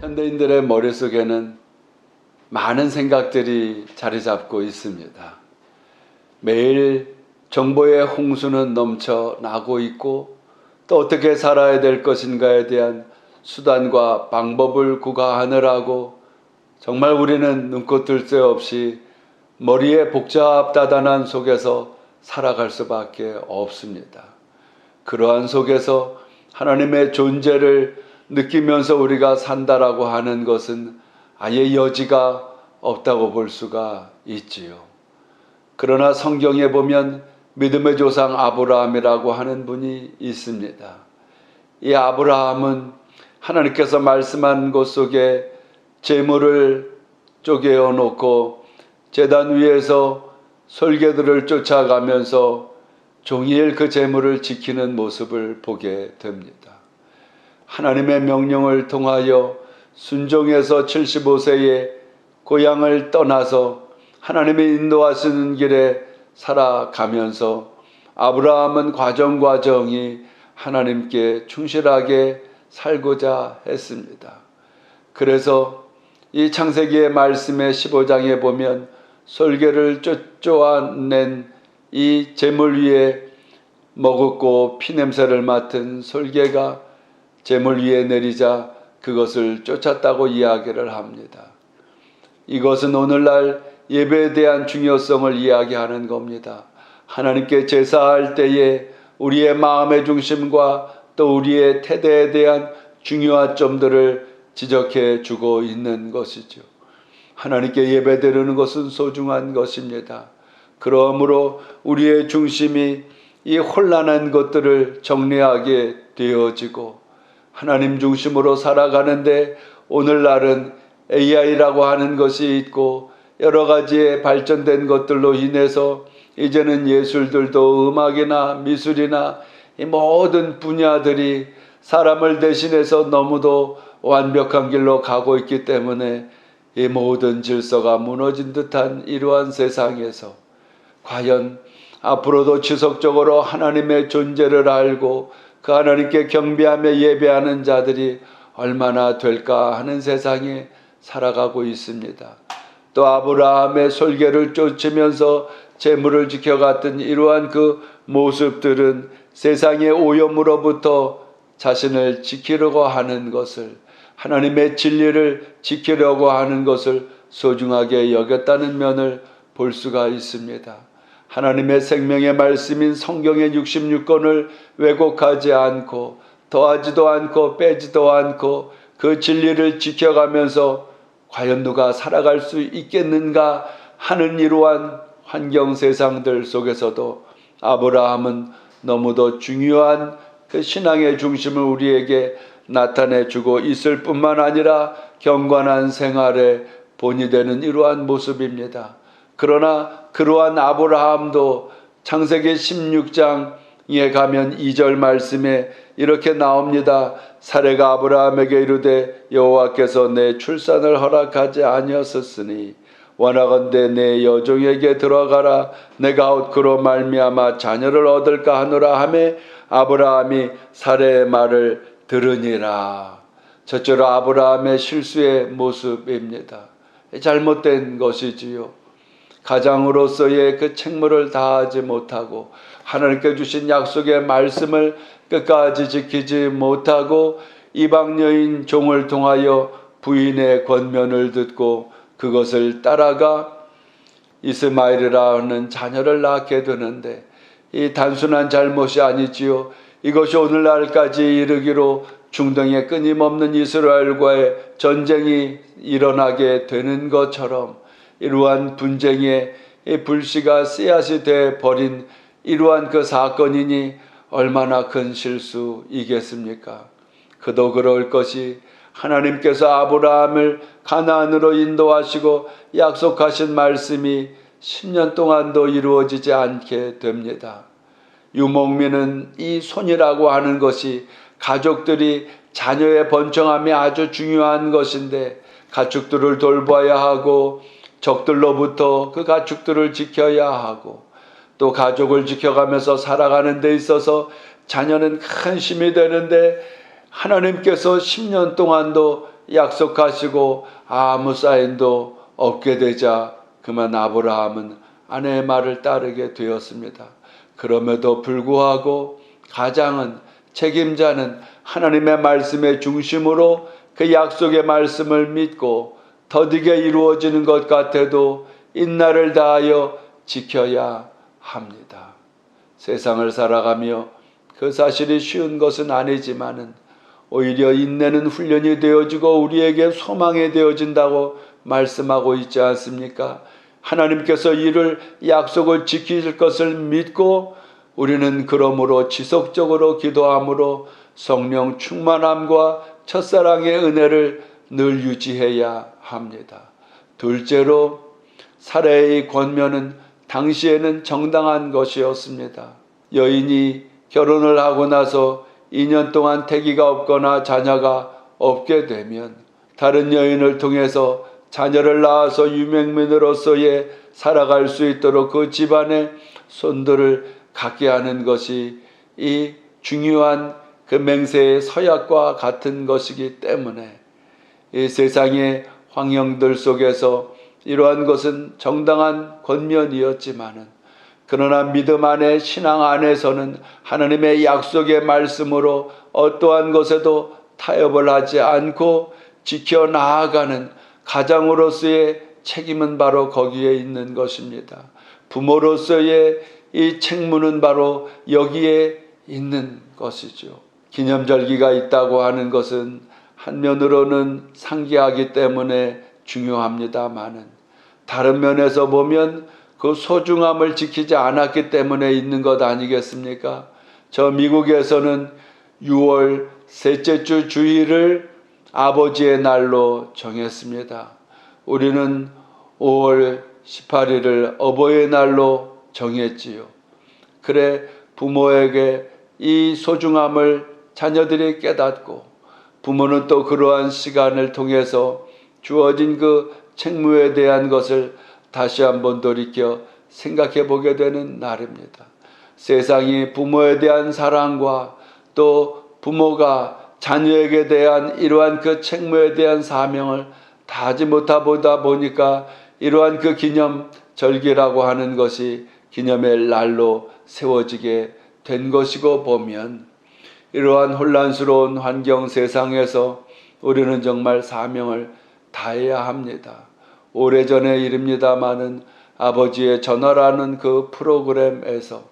현대인들의 머릿속에는 많은 생각들이 자리 잡고 있습니다. 매일 정보의 홍수는 넘쳐나고 있고 또 어떻게 살아야 될 것인가에 대한 수단과 방법을 구가하느라고 정말 우리는 눈코 뜰 새 없이 머리에 복잡다단한 속에서 살아갈 수밖에 없습니다. 그러한 속에서 하나님의 존재를 느끼면서 우리가 산다라고 하는 것은 아예 여지가 없다고 볼 수가 있지요. 그러나 성경에 보면 믿음의 조상 아브라함이라고 하는 분이 있습니다. 이 아브라함은 하나님께서 말씀한 곳 속에 재물을 쪼개어 놓고 제단 위에서 솔개들을 쫓아가면서 종일 그 재물을 지키는 모습을 보게 됩니다. 하나님의 명령을 통하여 순종해서 75세에 고향을 떠나서 하나님의 인도하시는 길에 살아가면서 아브라함은 과정이 하나님께 충실하게 살고자 했습니다. 그래서 이 창세기의 말씀의 15장에 보면 솔개를 쫓아낸 이 재물 위에 머금고 피냄새를 맡은 솔개가 재물 위에 내리자 그것을 쫓았다고 이야기를 합니다. 이것은 오늘날 예배에 대한 중요성을 이야기하는 겁니다. 하나님께 제사할 때에 우리의 마음의 중심과 또 우리의 태도에 대한 중요한 점들을 지적해 주고 있는 것이죠. 하나님께 예배드리는 것은 소중한 것입니다. 그러므로 우리의 중심이 이 혼란한 것들을 정리하게 되어지고 하나님 중심으로 살아가는데 오늘날은 AI라고 하는 것이 있고 여러 가지의 발전된 것들로 인해서 이제는 예술들도 음악이나 미술이나 이 모든 분야들이 사람을 대신해서 너무도 완벽한 길로 가고 있기 때문에 이 모든 질서가 무너진 듯한 이러한 세상에서 과연 앞으로도 지속적으로 하나님의 존재를 알고 그 하나님께 경배하며 예배하는 자들이 얼마나 될까 하는 세상에 살아가고 있습니다. 또 아브라함의 솔개를 쫓으면서 재물을 지켜갔던 이러한 그 모습들은 세상의 오염으로부터 자신을 지키려고 하는 것을, 하나님의 진리를 지키려고 하는 것을 소중하게 여겼다는 면을 볼 수가 있습니다. 하나님의 생명의 말씀인 성경의 66권을 왜곡하지 않고 더하지도 않고 빼지도 않고 그 진리를 지켜가면서 과연 누가 살아갈 수 있겠는가 하는 이러한 환경 세상들 속에서도 아브라함은 너무도 중요한 그 신앙의 중심을 우리에게 나타내주고 있을 뿐만 아니라 경건한 생활의 본이 되는 이러한 모습입니다. 그러나 그러한 아브라함도 창세기 16장에 가면 2절 말씀에 이렇게 나옵니다. 사레가 아브라함에게 이르되 여호와께서 내 출산을 허락하지 아니하셨으니 원하건대 내 여종에게 들어가라. 내가 곧 그로 말미암아 자녀를 얻을까 하노라 하매 아브라함이 사레의 말을 들으니라. 저처럼 아브라함의 실수의 모습입니다. 잘못된 것이지요. 가장으로서의 그 책무를 다하지 못하고 하나님께 주신 약속의 말씀을 끝까지 지키지 못하고 이방 여인 종을 통하여 부인의 권면을 듣고 그것을 따라가 이스마엘이라는 자녀를 낳게 되는데 이 단순한 잘못이 아니지요. 이것이 오늘날까지 이르기로 중동에 끊임없는 이스라엘과의 전쟁이 일어나게 되는 것처럼 이러한 분쟁의 불씨가 씨앗이 돼 버린 이러한 그 사건이니 얼마나 큰 실수이겠습니까? 그도 그럴 것이 하나님께서 아브라함을 가나안으로 인도하시고 약속하신 말씀이 10년 동안도 이루어지지 않게 됩니다. 유목민은 이 손이라고 하는 것이 가족들이 자녀의 번창함이 아주 중요한 것인데 가축들을 돌봐야 하고 적들로부터 그 가축들을 지켜야 하고 또 가족을 지켜가면서 살아가는 데 있어서 자녀는 큰 힘이 되는데 하나님께서 10년 동안도 약속하시고 아무 사인도 없게 되자 그만 아브라함은 아내의 말을 따르게 되었습니다. 그럼에도 불구하고 가장은, 책임자는 하나님의 말씀의 중심으로 그 약속의 말씀을 믿고 더디게 이루어지는 것 같아도 인내를 다하여 지켜야 합니다. 세상을 살아가며 그 사실이 쉬운 것은 아니지만은 오히려 인내는 훈련이 되어지고 우리에게 소망이 되어진다고 말씀하고 있지 않습니까? 하나님께서 이를 약속을 지키실 것을 믿고 우리는 그러므로 지속적으로 기도함으로 성령 충만함과 첫사랑의 은혜를 늘 유지해야 합니다. 둘째로 사례의 권면은 당시에는 정당한 것이었습니다. 여인이 결혼을 하고 나서 2년 동안 태기가 없거나 자녀가 없게 되면 다른 여인을 통해서 자녀를 낳아서 유명민으로서의 살아갈 수 있도록 그 집안의 손들을 갖게 하는 것이 이 중요한 그 맹세의 서약과 같은 것이기 때문에 이 세상의 환경들 속에서 이러한 것은 정당한 권면이었지만은 그러나 믿음 안에 신앙 안에서는 하나님의 약속의 말씀으로 어떠한 것에도 타협을 하지 않고 지켜나아가는 가장으로서의 책임은 바로 거기에 있는 것입니다. 부모로서의 이 책무는 바로 여기에 있는 것이죠. 기념절기가 있다고 하는 것은 한면으로는 상기하기 때문에 중요합니다마는 다른 면에서 보면 그 소중함을 지키지 않았기 때문에 있는 것 아니겠습니까? 저 미국에서는 6월 셋째 주 주일을 아버지의 날로 정했습니다. 우리는 5월 18일을 어버이의 날로 정했지요. 그래 부모에게 이 소중함을 자녀들이 깨닫고 부모는 또 그러한 시간을 통해서 주어진 그 책무에 대한 것을 다시 한번 돌이켜 생각해 보게 되는 날입니다. 세상이 부모에 대한 사랑과 또 부모가 자녀에게 대한 이러한 그 책무에 대한 사명을 다하지 못하다 보니까 이러한 그 기념절기라고 하는 것이 기념의 날로 세워지게 된 것이고 보면 이러한 혼란스러운 환경 세상에서 우리는 정말 사명을 다해야 합니다. 오래전의 일입니다마는 아버지의 전화라는 그 프로그램에서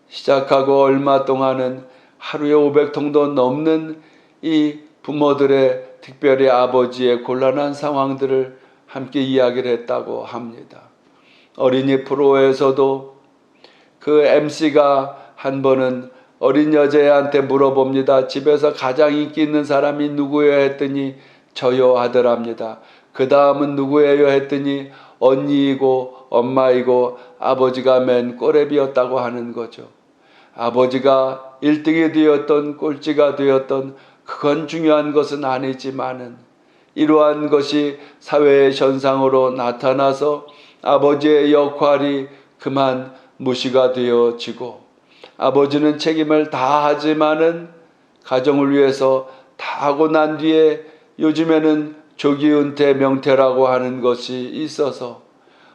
시작하고 얼마 동안은 하루에 500통도 넘는 이 부모들의 특별히 아버지의 곤란한 상황들을 함께 이야기를 했다고 합니다. 어린이 프로에서도 그 MC가 한 번은 어린 여자애한테 물어봅니다. 집에서 가장 인기 있는 사람이 누구예요? 했더니 저요 하더랍니다. 그 다음은 누구예요? 했더니 언니이고 엄마이고 아버지가 맨 꼬레비였다고 하는 거죠. 아버지가 1등이 되었던 꼴찌가 되었던 그건 중요한 것은 아니지만은 이러한 것이 사회의 현상으로 나타나서 아버지의 역할이 그만 무시가 되어지고 아버지는 책임을 다하지만은 가정을 위해서 다 하고 난 뒤에 요즘에는 조기 은퇴 명퇴라고 하는 것이 있어서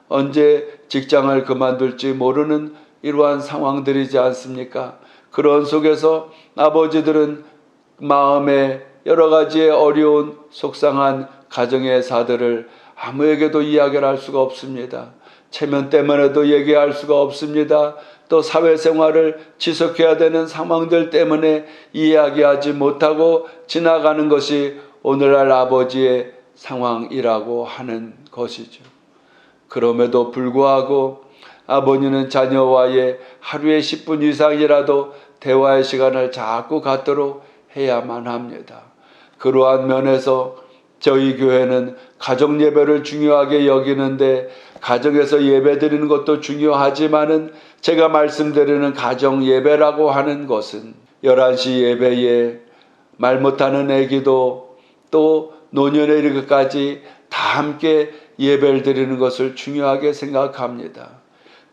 언제 직장을 그만둘지 모르는 이러한 상황들이지 않습니까? 그런 속에서 아버지들은 마음에 여러 가지의 어려운 속상한 가정의 사들을 아무에게도 이야기를 할 수가 없습니다. 체면 때문에도 얘기할 수가 없습니다. 또 사회생활을 지속해야 되는 상황들 때문에 이야기하지 못하고 지나가는 것이 오늘날 아버지의 상황이라고 하는 것이죠. 그럼에도 불구하고 아버지는 자녀와의 하루에 10분 이상이라도 대화의 시간을 자꾸 갖도록 해야만 합니다. 그러한 면에서 저희 교회는 가정 예배를 중요하게 여기는데 가정에서 예배 드리는 것도 중요하지만은 제가 말씀드리는 가정 예배라고 하는 것은 11시 예배에 말 못하는 아기도 또 노년에 이르기까지 다 함께 예배를 드리는 것을 중요하게 생각합니다.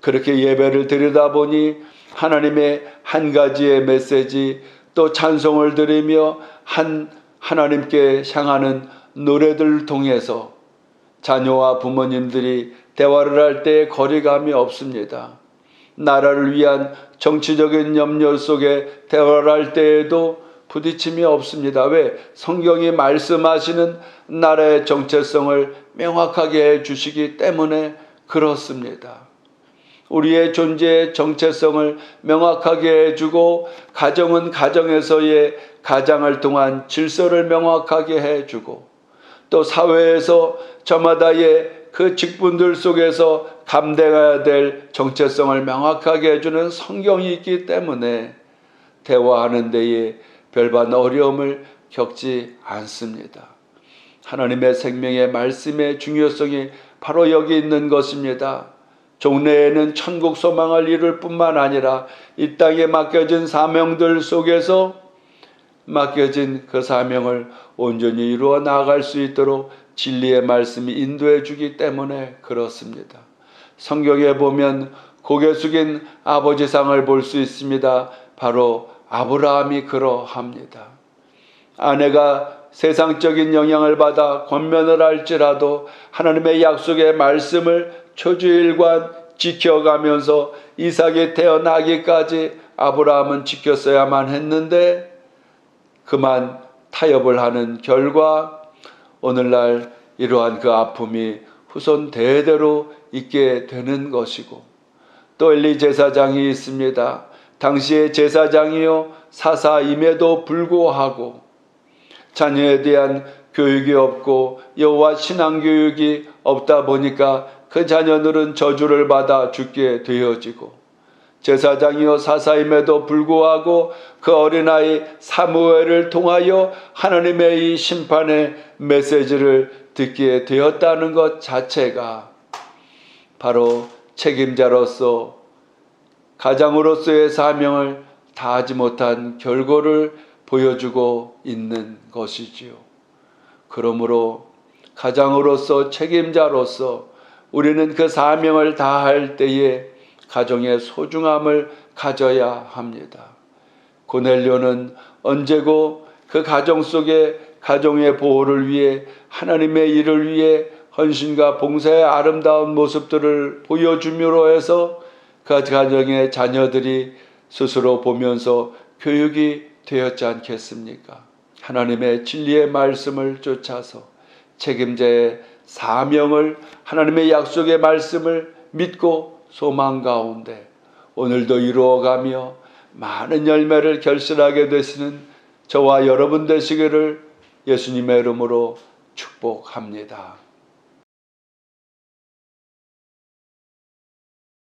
그렇게 예배를 드리다 보니 하나님의 한 가지의 메시지 또 찬송을 드리며 하나님께 향하는 노래들을 통해서 자녀와 부모님들이 대화를 할 때 거리감이 없습니다. 나라를 위한 정치적인 염려 속에 대화를 할 때에도 부딪힘이 없습니다. 왜? 성경이 말씀하시는 나라의 정체성을 명확하게 해주시기 때문에 그렇습니다. 우리의 존재의 정체성을 명확하게 해주고 가정은 가정에서의 가장을 통한 질서를 명확하게 해주고 또 사회에서 저마다의 그 직분들 속에서 감당해야 될 정체성을 명확하게 해주는 성경이 있기 때문에 대화하는 데에 별반 어려움을 겪지 않습니다. 하나님의 생명의 말씀의 중요성이 바로 여기 있는 것입니다. 종래에는 천국 소망을 이룰 뿐만 아니라 이 땅에 맡겨진 사명들 속에서 맡겨진 그 사명을 온전히 이루어 나아갈 수 있도록 진리의 말씀이 인도해 주기 때문에 그렇습니다. 성경에 보면 고개 숙인 아버지상을 볼 수 있습니다. 바로 아브라함이 그러합니다. 아내가 세상적인 영향을 받아 권면을 할지라도 하나님의 약속의 말씀을 초주일관 지켜가면서 이삭이 태어나기까지 아브라함은 지켰어야만 했는데 그만 타협을 하는 결과 오늘날 이러한 그 아픔이 후손 대대로 있게 되는 것이고 또 엘리 제사장이 있습니다. 당시의 제사장이요 사사임에도 불구하고 자녀에 대한 교육이 없고 여호와 신앙 교육이 없다 보니까 그 자녀들은 저주를 받아 죽게 되어지고 제사장이요 사사임에도 불구하고 그 어린아이 사무엘을 통하여 하나님의 이 심판의 메시지를 듣게 되었다는 것 자체가 바로 책임자로서 가장으로서의 사명을 다하지 못한 결과를 보여주고 있는 것이지요. 그러므로 가장으로서 책임자로서 우리는 그 사명을 다할 때에 가정의 소중함을 가져야 합니다. 고넬료는 언제고 그 가정 속에 가정의 보호를 위해 하나님의 일을 위해 헌신과 봉사의 아름다운 모습들을 보여줌으로 해서 그 가정의 자녀들이 스스로 보면서 교육이 되었지 않겠습니까? 하나님의 진리의 말씀을 쫓아서 책임자의 사명을 하나님의 약속의 말씀을 믿고 소망 가운데 오늘도 이루어가며 많은 열매를 결실하게 되시는 저와 여러분 되시기를 예수님의 이름으로 축복합니다.